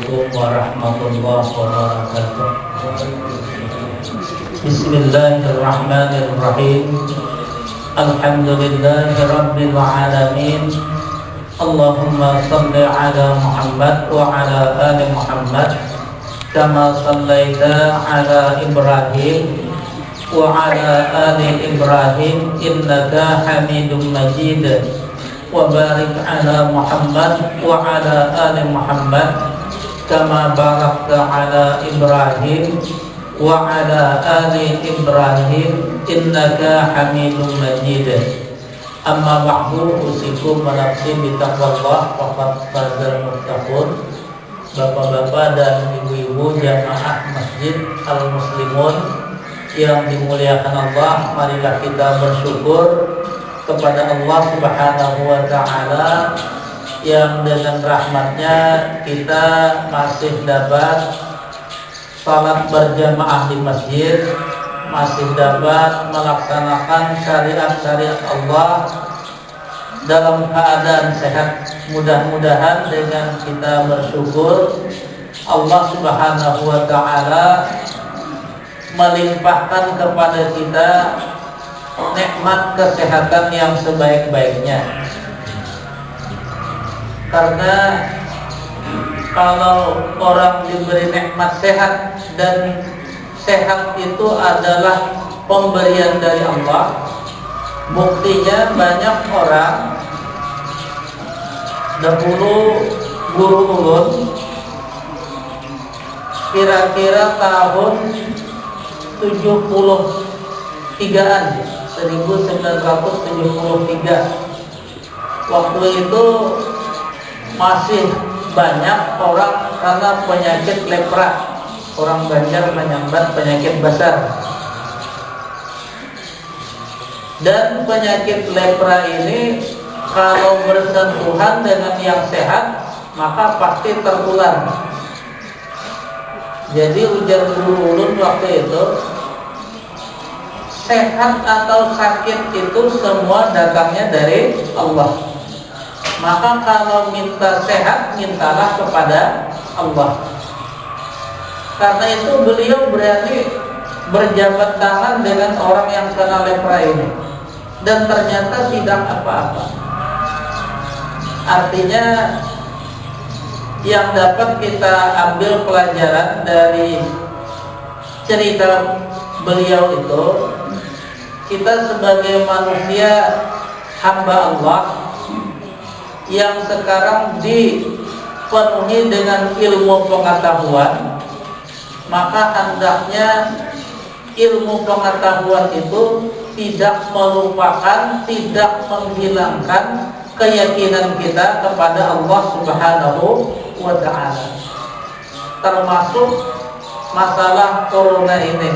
Assalamualaikum warahmatullahi wabarakatuh. Bismillahirrahmanirrahim. Alhamdulillahi rabbil alamin. Allahumma salli ala Muhammad wa ala ali Muhammad kama sallaita ala Ibrahim wa ala ali Ibrahim innaka Hamidum Majid. Wa barik ala Muhammad wa ala ali Muhammad kama barakta ala Ibrahim wa ala ali Ibrahim innaka Hamidum Majid. Amma ba'du, usikum wa nafsi bitaqwallah faqad fazal muttaqun. Bapak-bapak dan ibu-ibu jamaah Masjid Al-Muslimun yang dimuliakan Allah, marilah kita bersyukur kepada Allah Subhanahu wa ta'ala yang dengan rahmatnya kita masih dapat salat berjamaah di masjid, masih dapat melaksanakan syariat-syariat Allah dalam keadaan sehat. Mudah-mudahan dengan kita bersyukur, Allah Subhanahu wa ta'ala melimpahkan kepada kita nikmat kesehatan yang sebaik-baiknya. Karena kalau orang diberi nikmat sehat, dan sehat itu adalah pemberian dari Allah, buktinya banyak orang dahulu guru ulun kira-kira tahun 73-an, 1973. Waktu itu masih banyak orang karena penyakit lepra. Orang Banjar menyambat penyakit basar. Dan penyakit lepra ini kalau bersentuhan dengan yang sehat maka pasti tertular. Jadi ujar guru ulun waktu itu, sehat atau sakit itu semua datangnya dari Allah. Maka kalau minta sehat, mintalah kepada Allah. Karena itu beliau berani berjabat tangan dengan orang yang kena lepra ini, dan ternyata tidak apa-apa. Artinya yang dapat kita ambil pelajaran dari cerita beliau itu, kita sebagai manusia hamba Allah yang sekarang dipenuhi dengan ilmu pengetahuan, maka hendaknya ilmu pengetahuan itu tidak melupakan, tidak menghilangkan keyakinan kita kepada Allah Subhanahu wa ta'ala. Termasuk masalah corona ini.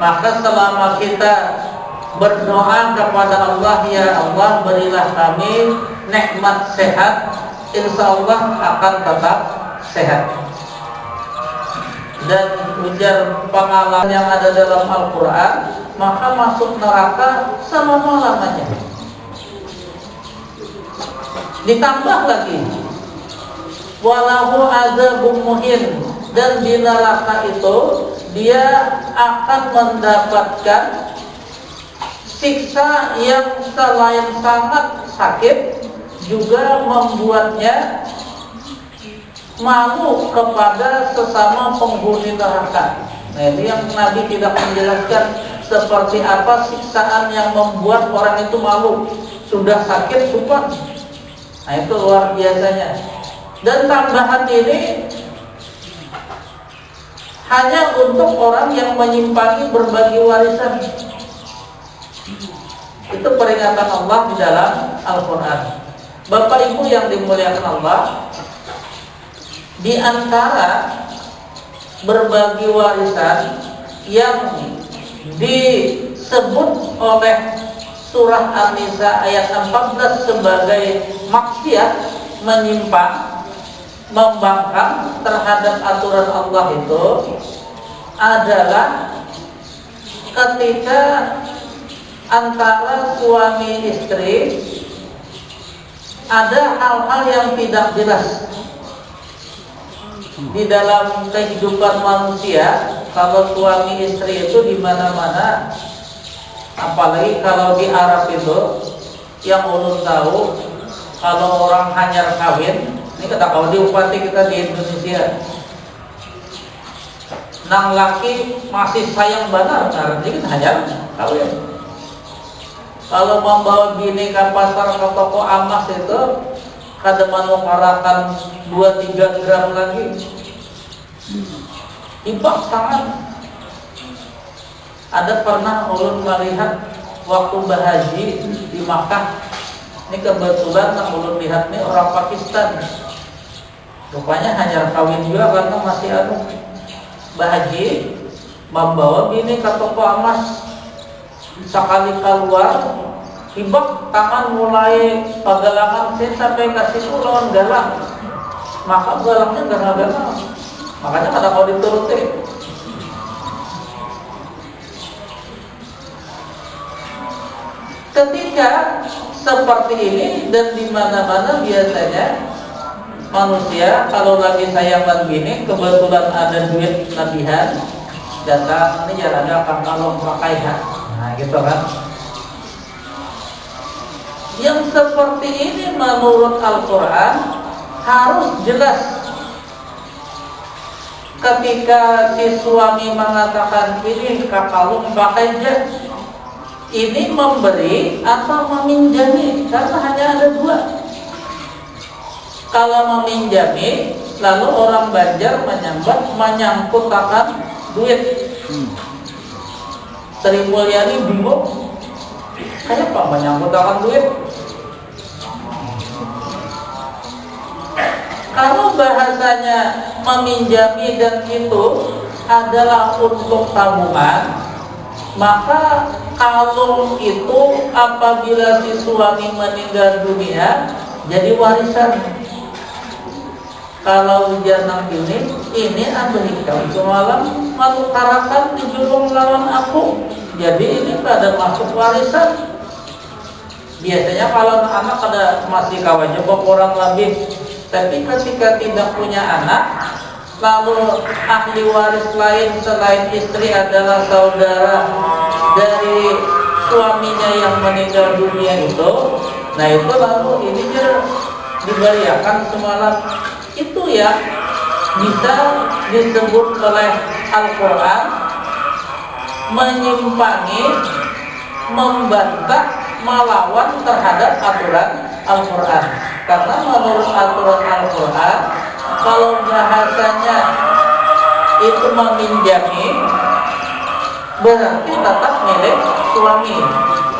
Maka selama kita berdoa kepada Allah, ya Allah berilah kami nikmat sehat, insya Allah akan tetap sehat. Dan ujar pengalaman yang ada dalam Al-Quran, maka masuk neraka selama-lamanya. Ditambah lagi, walahu azabun muhin, dan di neraka itu dia akan mendapatkan siksa yang selain sangat sakit juga membuatnya malu kepada sesama penghuni neraka. Nah, ini yang Nabi tidak menjelaskan seperti apa siksaan yang membuat orang itu malu. Sudah sakit super. Nah, itu luar biasanya. Dan tambahan ini hanya untuk orang yang menyimpangi berbagi warisan. Itu peringatan Allah di dalam Al-Quran. Bapak Ibu yang dimuliakan Allah, di antara berbagi warisan yang disebut oleh surah An-Nisa ayat 14 sebagai maksiat, menyimpang, membangkang terhadap aturan Allah itu adalah ketika antara suami istri ada hal-hal yang tidak jelas di dalam kehidupan manusia, kalau suami istri itu di mana-mana, apalagi kalau di Arab itu, yang ulun tahu, kalau orang hanyar kawin, ini kata kalau diupati kita di Indonesia, nang laki masih sayang benar, jadi hanyar kawin. Kalau membawa bini ke pasar ke toko amas itu, kada menukarakan 2-3 gram lagi, ibak sangat. Ada pernah ulun melihat waktu berhaji di Makkah. Ini kebetulan yang ulun lihat nih orang Pakistan. Rupanya hanya kawin juga karena masih berhaji, membawa bini ke toko amas. Sekali keluar, ibak tangan mulai pagalangan sampai ke situ lawan galang. Maka galangnya galang-galang. Makanya kata kau dituruti. Ketika seperti ini dan di mana-mana biasanya manusia kalau lagi sayang dan bini, kebetulan ada duit lebihan, datang ini jalannya akan kalau pakai hak. Nah gitu kan. Yang seperti ini menurut Al-Quran harus jelas. Ketika si suami mengatakan ini kalau pakai jas, ini memberi atau meminjami, karena hanya ada dua. Kalau meminjami, lalu orang Banjar menyangkut akan duit. Sri Mulyani bingung, kenapa menyangkut akan duit? Kalau bahasanya meminjami dan itu adalah untuk tabungan, maka kalung itu apabila si suami meninggal dunia jadi warisan. Kalau jangan ini berikan semalam menukarakan di julung lawan aku, jadi ini pada masuk warisan. Biasanya kalau anak ada masih kawan jebok orang lebih, tapi ketika tidak punya anak, lalu ahli waris lain selain istri adalah saudara dari suaminya yang meninggal dunia itu, nah itu lalu ini diberiakan semalam. Itu ya bisa disebut oleh Al-Quran menyimpangi, membantah, melawan terhadap aturan Al-Quran. Karena menurut aturan Al-Quran, kalau bahasanya itu meminjami, berarti tetap milik suami.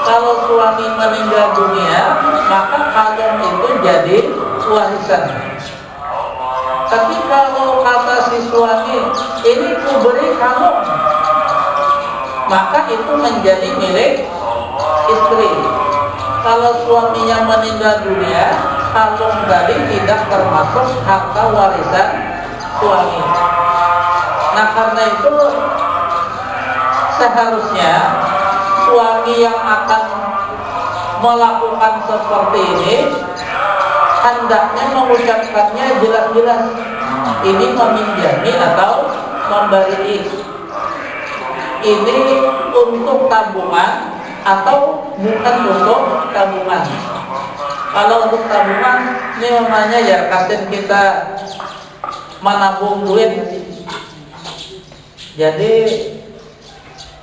Kalau suami meninggal dunia, maka kalung itu jadi warisan. Tapi kalau kata si suami, ini ku beri kamu, maka itu menjadi milik istri. Kalau suaminya meninggal dunia, kalung tadi tidak termasuk harta warisan suami. Nah karena itu seharusnya suami yang akan melakukan seperti ini hendaknya mengucapkannya jelas-jelas, ini meminjami atau memberi, ini untuk tabungan atau bukan untuk tabungan. Kalau untuk tabungan ini namanya ya kasih kita menabung duit, jadi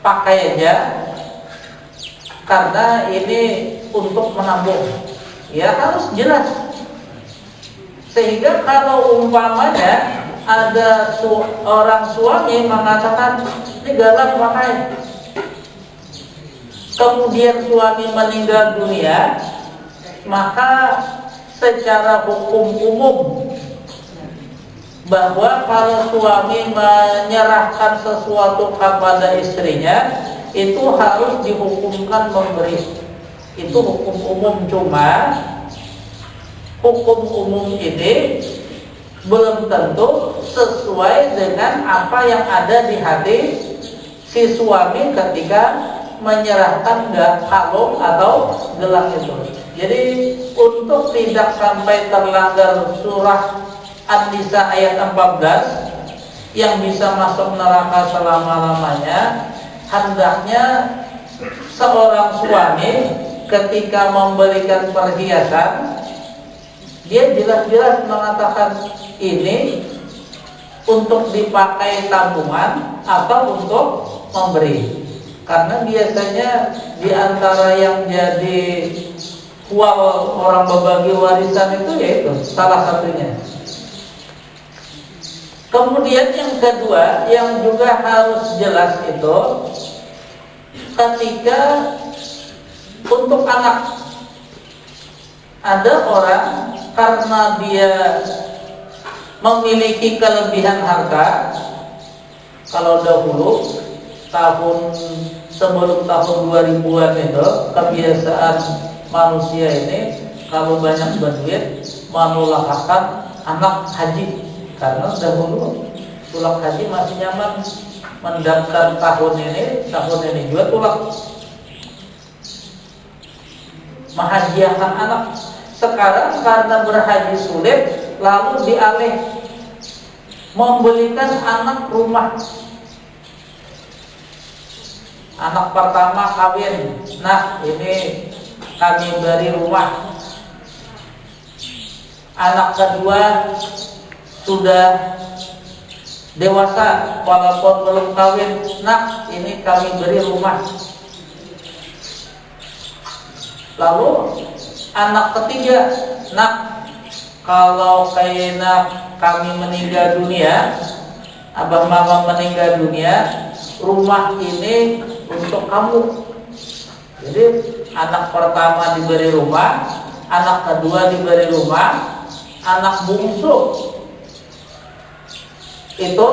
pakai aja karena ini untuk menabung, ya harus jelas. Sehingga kalau umpamanya ada orang suami mengatakan ini galak pakai, kemudian suami meninggal dunia, maka secara hukum umum bahwa kalau suami menyerahkan sesuatu kepada istrinya itu harus dihukumkan memberi. Itu hukum umum, cuma hukum umum ini belum tentu sesuai dengan apa yang ada di hati si suami ketika menyerahkan kalung atau gelang itu. Jadi untuk tidak sampai terlanggar surah An-Nisa ayat 14 yang bisa masuk neraka selama-lamanya, hendaknya seorang suami ketika membelikan perhiasan, dia jelas-jelas mengatakan ini untuk dipakai tabungan atau untuk memberi. Karena biasanya di antara yang jadi kual orang berbagi warisan itu yaitu salah satunya. Kemudian yang kedua yang juga harus jelas itu ketika untuk anak, ada orang karena dia memiliki kelebihan harta. Kalau dahulu tahun sebelum tahun 2000-an itu kebiasaan manusia ini kalau banyak berduit menulakkan anak haji. Karena dahulu tulak haji masih nyaman, mendaftar tahun ini juga tulak, menghadiahkan anak. Sekarang karena berhaji sulit, lalu dialih membelikan anak rumah. Anak pertama kawin, nah ini kami beri rumah. Anak kedua sudah dewasa walaupun belum kawin, nah ini kami beri rumah. Lalu anak ketiga, nah kalau kayaknya kami meninggal dunia, abang mama meninggal dunia, rumah ini untuk kamu. Jadi anak pertama diberi rumah, anak kedua diberi rumah, anak bungsu itu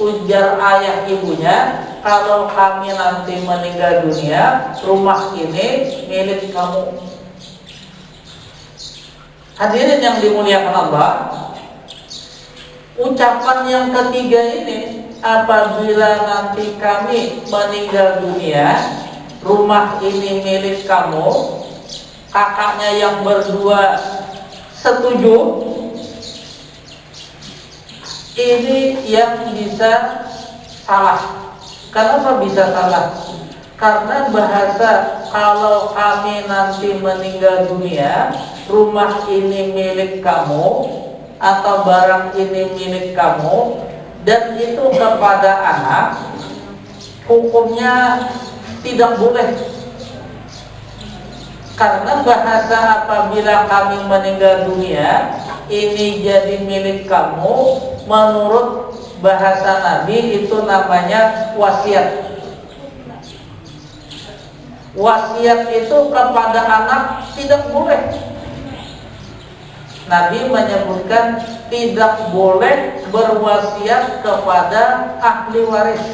ujar ayah ibunya, kalau kami nanti meninggal dunia, rumah ini milik kamu. Hadirin yang dimuliakan Allah, ucapan yang ketiga ini, apabila nanti kami meninggal dunia, rumah ini milik kamu, kakaknya yang berdua setuju. Ini yang bisa salah. Kenapa bisa salah? Karena bahasa kalau kami nanti meninggal dunia, rumah ini milik kamu atau barang ini milik kamu, dan itu kepada anak, hukumnya tidak boleh. Karena bahasa apabila kami meninggal dunia, ini jadi milik kamu, menurut bahasa Nabi itu namanya wasiat. Wasiat itu kepada anak tidak boleh. Nabi menyebutkan tidak boleh berwasiat kepada ahli waris.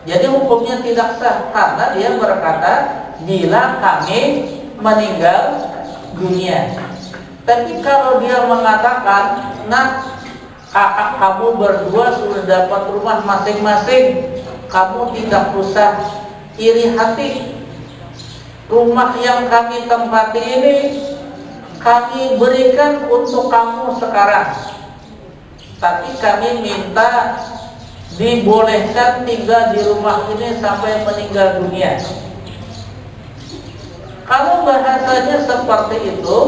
Jadi hukumnya tidak sah karena dia berkata bila kami meninggal dunia. Tapi kalau dia mengatakan, nah kakak kamu berdua sudah dapat rumah masing-masing, kamu tidak usah iri hati. Rumah yang kami tempati ini kami berikan untuk kamu sekarang, tapi kami minta dibolehkan tinggal di rumah ini sampai meninggal dunia. Kalau bahasanya seperti itu,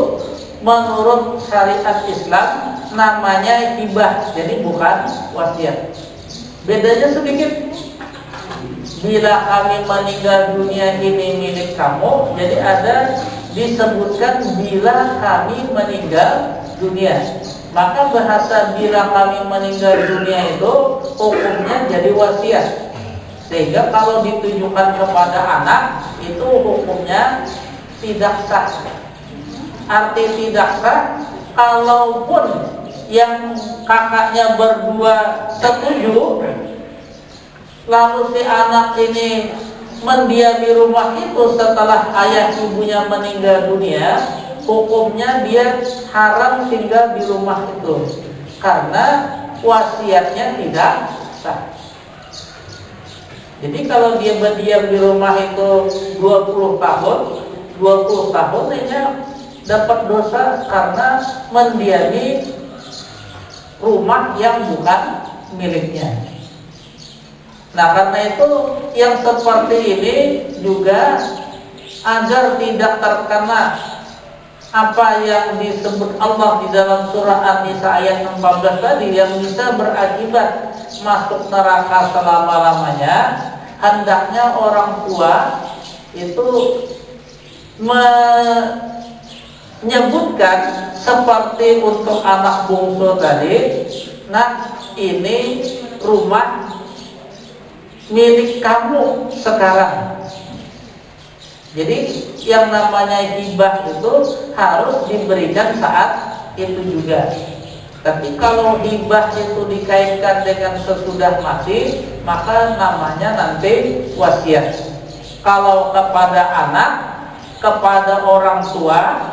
menurut syariat Islam namanya hibah, jadi bukan wasiat. Bedanya sedikit. Bila kami meninggal dunia ini milik kamu, jadi ada disebutkan bila kami meninggal dunia. Maka bahasa bila kami meninggal dunia itu hukumnya jadi wasiat. Sehingga kalau ditujukan kepada anak itu hukumnya tidak sah. Arti tidak sah, kalaupun yang kakaknya berdua setuju, lalu si anak ini mendiami rumah itu setelah ayah ibunya meninggal dunia, hukumnya dia haram tinggal di rumah itu karena wasiatnya tidak sah. Jadi kalau dia berdiam di rumah itu 20 tahun, 20 tahun dia dapat dosa karena mendiami rumah yang bukan miliknya. Nah, karena itu yang seperti ini juga agar tidak terkena apa yang disebut Allah di dalam surah An-Nisa ayat 14 tadi yang bisa berakibat masuk neraka selama-lamanya, hendaknya orang tua itu menyebutkan seperti untuk anak bungsu tadi, nah ini rumah milik kamu sekarang. Jadi yang namanya hibah itu harus diberikan saat itu juga. Tapi kalau hibah itu dikaitkan dengan sesudah mati, maka namanya nanti wasiat. Kalau kepada anak, kepada orang tua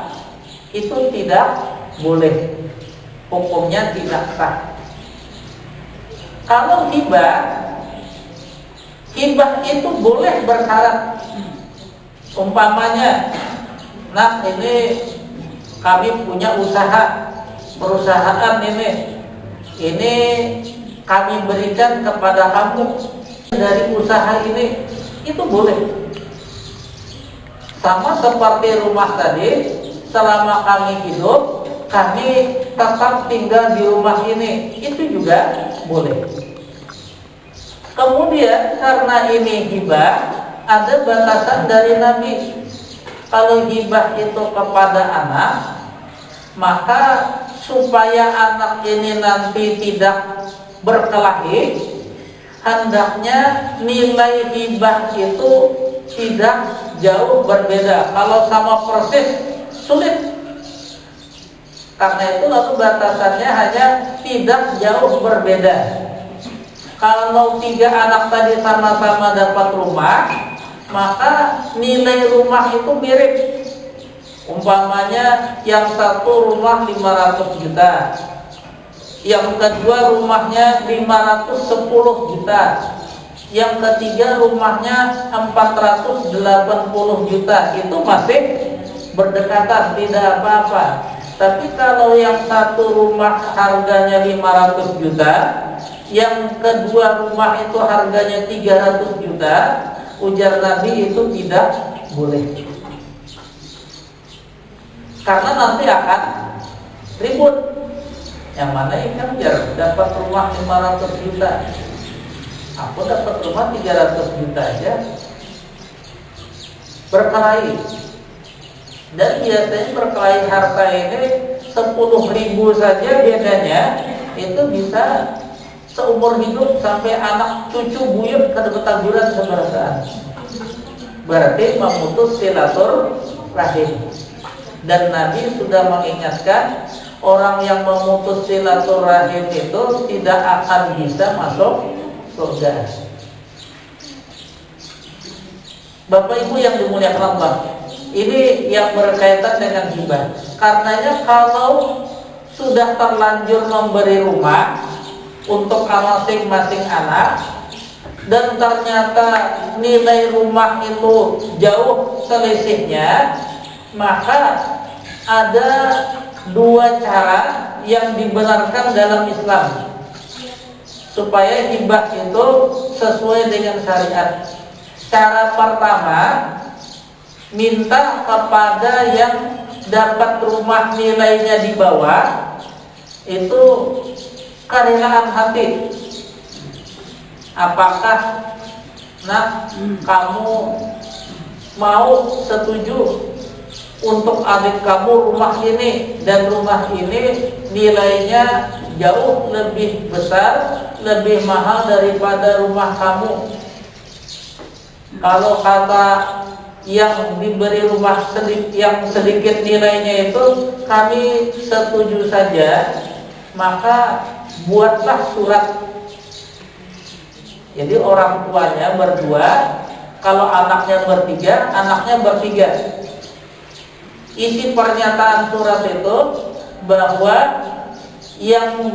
itu tidak boleh, hukumnya tidak sah. Kalau hibah itu boleh bersyarat. Umpamanya, nah ini kami punya perusahaan ini kami berikan kepada kamu dari usaha ini, itu boleh. Sama seperti rumah tadi, selama kami hidup, kami tetap tinggal di rumah ini, itu juga boleh. Kemudian karena ini hibah, ada batasan dari Nabi. Kalau hibah itu kepada anak, maka supaya anak ini nanti tidak berkelahi, hendaknya nilai hibah itu tidak jauh berbeda. Kalau sama persis sulit. Karena itu lalu batasannya hanya tidak jauh berbeda. Kalau 3 anak tadi sama-sama dapat rumah, maka nilai rumah itu mirip. Umpamanya yang satu rumah 500 juta, yang kedua rumahnya 510 juta, yang ketiga rumahnya 480 juta, itu masih berdekatan, tidak apa-apa. Tapi kalau yang satu rumah harganya 500 juta, yang kedua rumah itu harganya 300 juta, ujar Nabi itu tidak boleh. Karena nanti akan ribut. Yang mana ini kan biar dapat rumah 500 juta, aku dapat rumah 300 juta aja, berkelahi. Dan biasanya berkelahi harta ini 10.000 saja bedanya, itu bisa seumur hidup sampai anak cucu buyut kada ketaguran seberasaan. Berarti memutus silaturahim. Dan Nabi sudah mengingatkan orang yang memutus silaturahim itu tidak akan bisa masuk surga. Bapak Ibu yang dimuliakan Allah, ini yang berkaitan dengan hibah. Karenanya kalau sudah terlanjur memberi rumah untuk masing-masing anak, dan ternyata nilai rumah itu jauh selisihnya, maka ada 2 cara yang dibenarkan dalam Islam supaya hibah itu sesuai dengan syariat. Cara pertama, minta kepada yang dapat rumah nilainya di bawah itu kerelaan hati. Apakah kamu mau setuju untuk adik kamu rumah ini, dan rumah ini nilainya jauh lebih besar, lebih mahal daripada rumah kamu. Kalau kata yang diberi rumah yang sedikit nilainya itu kami setuju saja, maka buatlah surat. Jadi orang tuanya berdua, kalau anaknya bertiga. Isi pernyataan surat itu bahwa yang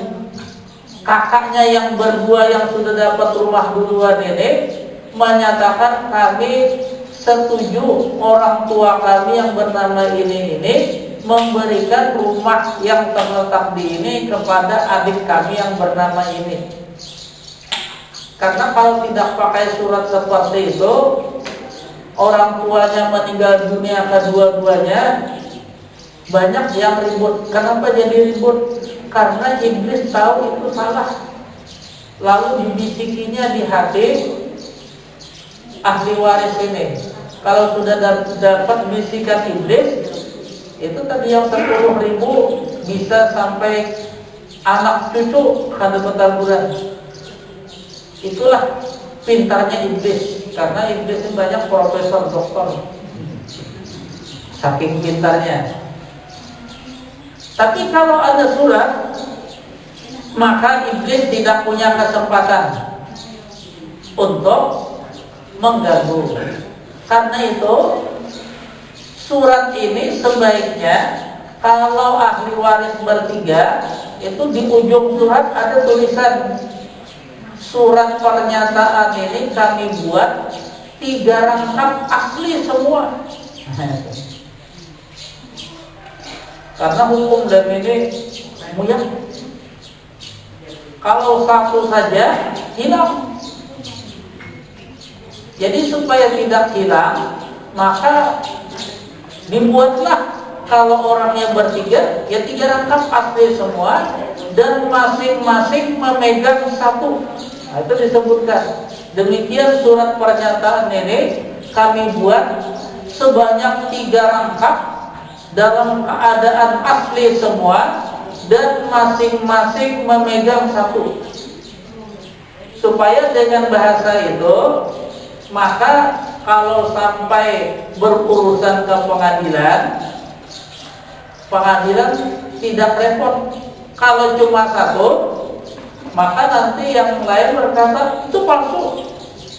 kakaknya yang berdua yang sudah dapat rumah duluan ini menyatakan kami setuju orang tua kami yang bernama ini memberikan rumah yang terletak di ini kepada adik kami yang bernama ini. Karena kalau tidak pakai surat seperti itu, orang tuanya meninggal dunia kedua-duanya, banyak yang ribut. Kenapa jadi ribut? Karena iblis tahu itu salah, lalu dibisikinya di hati ahli waris ini. Kalau sudah dapat bisikan iblis, itu tadi yang 10.000 bisa sampai anak cucu kada bertaburan. Itulah pintarnya iblis, karena iblis ini banyak profesor, doktor, saking pintarnya. Tapi kalau ada surat, maka iblis tidak punya kesempatan untuk mengganggu. Karena itu surat ini sebaiknya kalau ahli waris bertiga, itu di ujung surat ada tulisan, surat pernyataan ini kami buat 3 rangkap asli semua. Karena hukum dan ini muyah. Kalau satu saja hilang. Jadi supaya tidak hilang, maka dibuatlah kalau orangnya bertiga, ya 3 rangkap asli semua, dan masing-masing memegang satu. Nah, itu disebutkan. Demikian surat pernyataan ini kami buat sebanyak 3 rangkap dalam keadaan asli semua, dan masing-masing memegang satu. Supaya dengan bahasa itu, maka kalau sampai berurusan ke pengadilan tidak repot. Kalau cuma satu, maka nanti yang lain berkata itu palsu,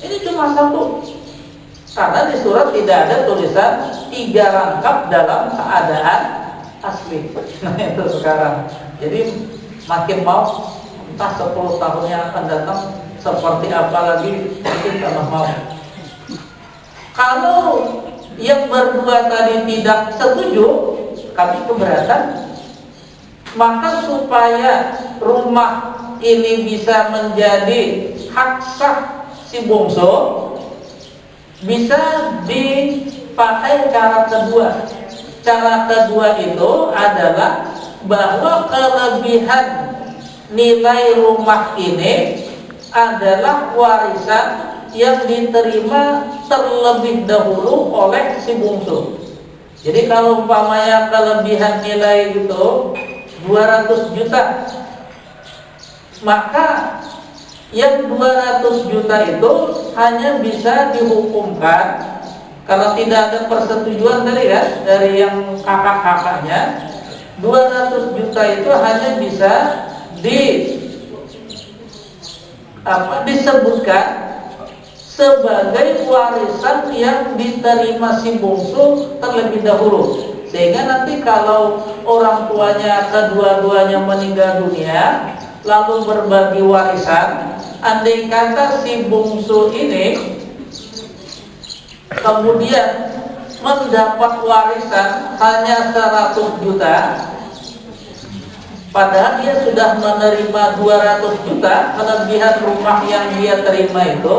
ini cuma satu. Karena di surat tidak ada tulisan 3 rangkap dalam keadaan asli. Nah itu sekarang. Jadi makin mau, entah 10 tahun yang akan datang seperti apa lagi, mungkin tambah mau. Kalau yang berdua tadi tidak setuju, kami keberatan, maka supaya rumah ini bisa menjadi hak sah si bungsu, bisa dipakai cara kedua. Cara kedua itu adalah bahwa kelebihan nilai rumah ini adalah warisan yang diterima terlebih dahulu oleh si bungsu. Jadi kalau umpamanya kelebihan nilai itu 200 juta, maka yang 200 juta itu hanya bisa dihukumkan kalau tidak ada persetujuan tadi ya dari yang kakak-kakaknya. 200 juta itu hanya bisa disebutkan sebagai warisan yang diterima si bungsu terlebih dahulu, sehingga nanti kalau orang tuanya kedua-duanya meninggal dunia lalu berbagi warisan, andai kata si bungsu ini kemudian mendapat warisan hanya 100 juta, padahal dia sudah menerima 200 juta kelebihan rumah yang dia terima itu,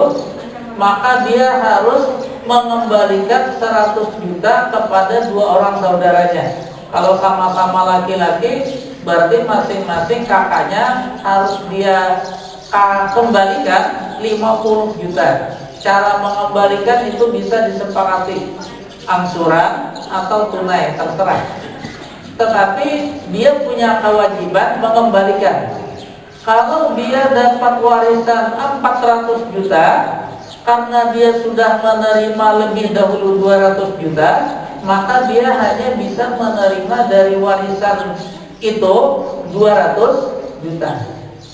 maka dia harus mengembalikan 100 juta kepada 2 orang saudaranya. Kalau sama-sama laki-laki, berarti masing-masing kakaknya harus dia kembalikan 50 juta. Cara mengembalikan itu bisa disepakati, angsuran atau tunai, terserah. Tetapi dia punya kewajiban mengembalikan. Kalau dia dapat warisan 400 juta, karena dia sudah menerima lebih dahulu 200 juta, maka dia hanya bisa menerima dari warisan itu 200 juta,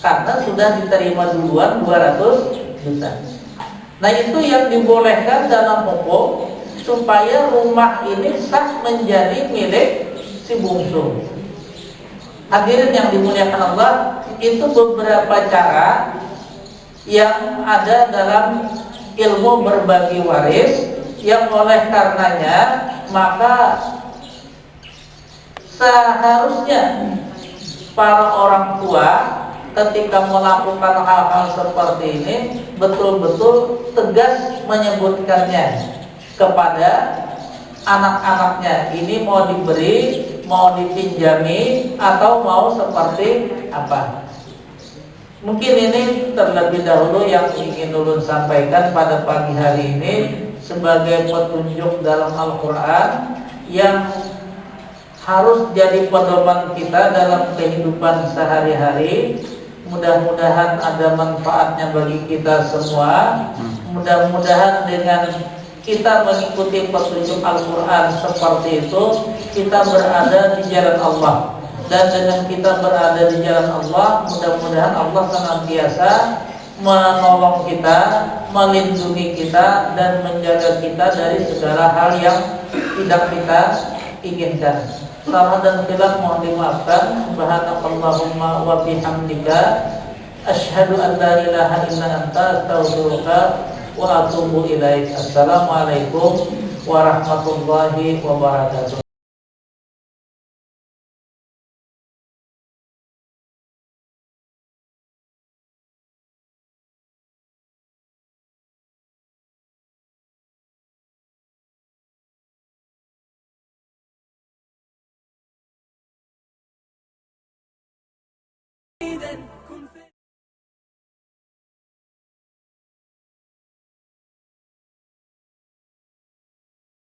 karena sudah diterima duluan 200 juta. Nah itu yang dibolehkan dalam hukum, supaya rumah ini sah menjadi milik si bungsu. Hadirin yang dimuliakan Allah, itu beberapa cara yang ada dalam ilmu berbagi waris, yang oleh karenanya maka Seharusnya para orang tua ketika melakukan hal-hal seperti ini betul-betul tegas menyebutkannya kepada anak-anaknya. Ini mau diberi, mau dipinjami, atau mau seperti apa. Mungkin ini terlebih dahulu yang ingin ulun sampaikan pada pagi hari ini sebagai petunjuk dalam Al-Quran yang harus jadi pedoman kita dalam kehidupan sehari-hari. Mudah-mudahan ada manfaatnya bagi kita semua. Mudah-mudahan dengan kita mengikuti petunjuk Al-Quran seperti itu, kita berada di jalan Allah. Dan dengan kita berada di jalan Allah, mudah-mudahan Allah senantiasa menolong kita, melindungi kita, dan menjaga kita dari segala hal yang tidak kita inginkan. Salah dan khilaf mohon dimaafkan. Subhanakallahumma wa bihamdika asyhadu an la ilaha illa anta astaghfiruka wa atubu ilaik. Assalamualaikum warahmatullahi wabarakatuh.